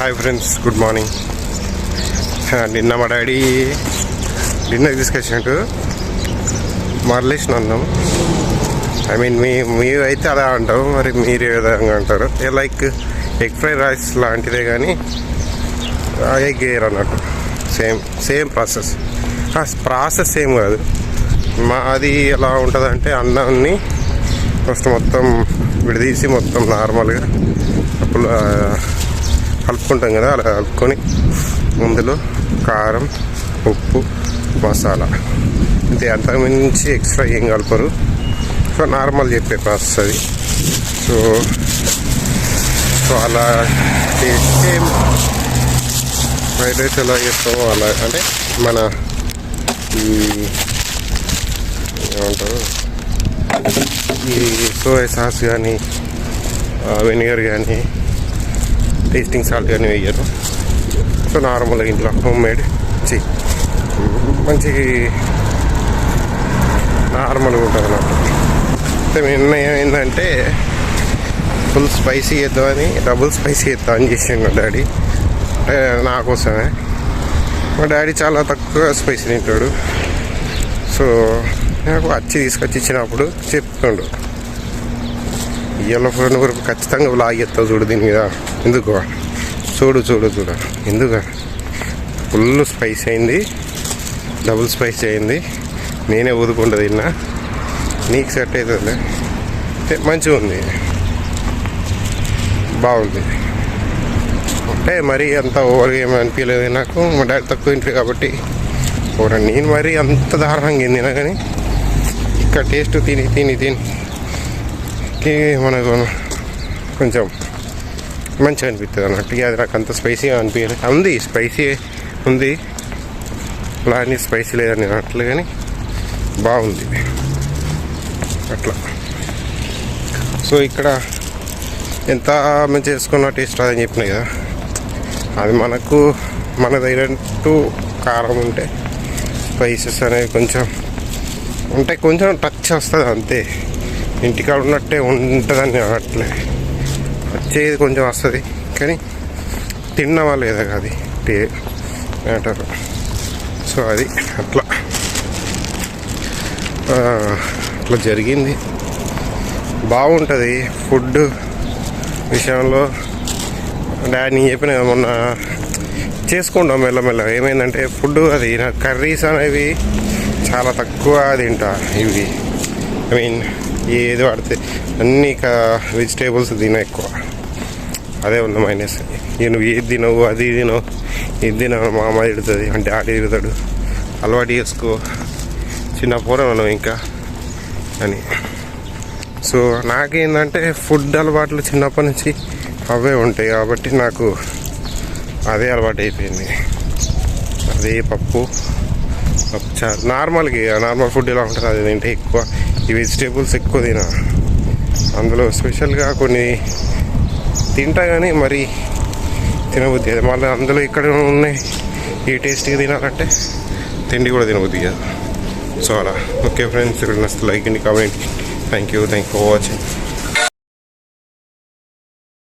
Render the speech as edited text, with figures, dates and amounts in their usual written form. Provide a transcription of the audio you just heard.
Hi friends, good morning. నిన్న మా daddy dinner తీసుకొచ్చినట్టు మరలేసిన అన్నాం. ఐ మీన్ మేము అయితే అలా అంటాం, మరి మీరు ఏ విధంగా అంటారు? లైక్ ఎగ్ ఫ్రైడ్ రైస్ లాంటిదే, కానీ ఎగ్ వేయరు అన్నట్టు. సేమ్ ప్రాసెస్ సేమ్ కాదు. మాది ఎలా ఉంటుందంటే, అన్నాన్ని ఫస్ట్ మొత్తం విడదీసి మొత్తం నార్మల్గా అప్పుడు కలుపుకుంటాం కదా, అలా కలుపుకొని అందులో కారం, ఉప్పు, మసాలా అంతే, అంతకుమించి ఎక్స్ట్రా ఏం కలపరు. సో నార్మల్ చెప్పే ప్రాసెస్ అది. సో అలా సేమ్ ఫ్రైడ్ రైస్ ఎలా చేస్తామో అలా, అంటే మన ఈ ఏమంటారు, ఈ సోయా సాస్ కానీ వెనిగర్ కానీ టేస్టింగ్ సాల్ట్ కానీ వేయరు. సో నార్మల్గా ఇంట్లో హోమ్ మేడ్ మంచి నార్మల్గా ఉంటుంది అన్నట్టు. అయితే నిర్ణయం ఏంటంటే, ఫుల్ స్పైసీ చేద్దామని డబుల్ స్పైసీ చేద్దామని చేసిండు డాడీ. నా కోసమే. మా డాడీ చాలా తక్కువ స్పైసీ తింటాడు. సో నాకు తీసుకొచ్చి ఇచ్చినప్పుడు చెప్తుండు, ఇవాళ ఫ్రెండ్ వరకు ఖచ్చితంగా బ్లాగ్ చేస్తావు చూడు దీని మీద, ఎందుకు చూడు ఎందుకు ఫుల్ స్పైస్ అయింది, డబుల్ స్పైస్ అయింది, నేనే ఊదుకుంటూ తిన్నా, నీకు సెట్ అవుతుంది, మంచిగా ఉంది, బాగుంది. అంటే మరీ అంత ఓవర్గా ఏమి అనిపించలేదు నాకు. మా డాడీ తక్కువ తింటారు కాబట్టి నేను మరీ అంత దారుణంగా తిన్నా, కానీ ఇక్కడ టేస్ట్ తిని మనకు కొంచెం మంచిగా అనిపిస్తుంది అన్నట్టు. అది నాకు అంత స్పైసీగా అనిపించలేదు. ఉంది స్పైసీ ఉంది, అలానే స్పైసీ లేదని అట్లా, కానీ బాగుంది అట్లా. సో ఇక్కడ ఎంత మంచి చేసుకున్న టేస్ట్ అదని చెప్పినాయి కదా, అది మన దగ్గరంటూ కారం ఉంటే స్పైసెస్ అనేవి కొంచెం ఉంటాయి, కొంచెం టచ్ వస్తుంది అంతే. ఇంటికాడ ఉన్నట్టే ఉంటుందని అట్లే వచ్చేది కొంచెం వస్తుంది, కానీ తిన్నావా లేదా అది మ్యాటర్. సో అది అట్లా జరిగింది. బాగుంటుంది ఫుడ్ విషయంలో. డాడీ చెప్పిన మొన్న చేసుకుంటాం మెల్లమెల్లగా. ఏమైందంటే ఫుడ్ అది నాకు కర్రీస్ అనేవి చాలా తక్కువ తింటా. ఇవి ఐ మీన్ ఏది పడితే అన్నీ వెజిటేబుల్స్ తిన ఎక్కువ, అదే ఉంది మైనస్. నువ్వు ఏది తినవు, అది తినవు, ఇది తినవు, మా అమ్మ తిడుతుంది, అంటే ఆడి తిడతాడు, అలవాటు చేసుకో, చిన్న మనం ఇంకా అని. సో నాకేంటంటే ఫుడ్ అలవాట్లు చిన్నప్పటి నుంచి అవే ఉంటాయి కాబట్టి నాకు అదే అలవాటు అయిపోయింది. అదే పప్పు చారు, నార్మల్ ఫుడ్ ఎలా ఉంటుంది అది తింటే ఎక్కువ. ఈ వెజిటేబుల్స్ ఎక్కువ తినా, అందులో స్పెషల్గా కొన్ని తింటా, కానీ మరి తినబుద్ధి అది. మళ్ళీ అందులో ఇక్కడ ఉన్నాయి ఈ టేస్ట్గా తినాలంటే తిండి కూడా తినబుద్ధి కదా. సో అలా. ఓకే ఫ్రెండ్స్, ఇక్కడ నచ్చితే లైక్ అండి, comment. Thank you for watching.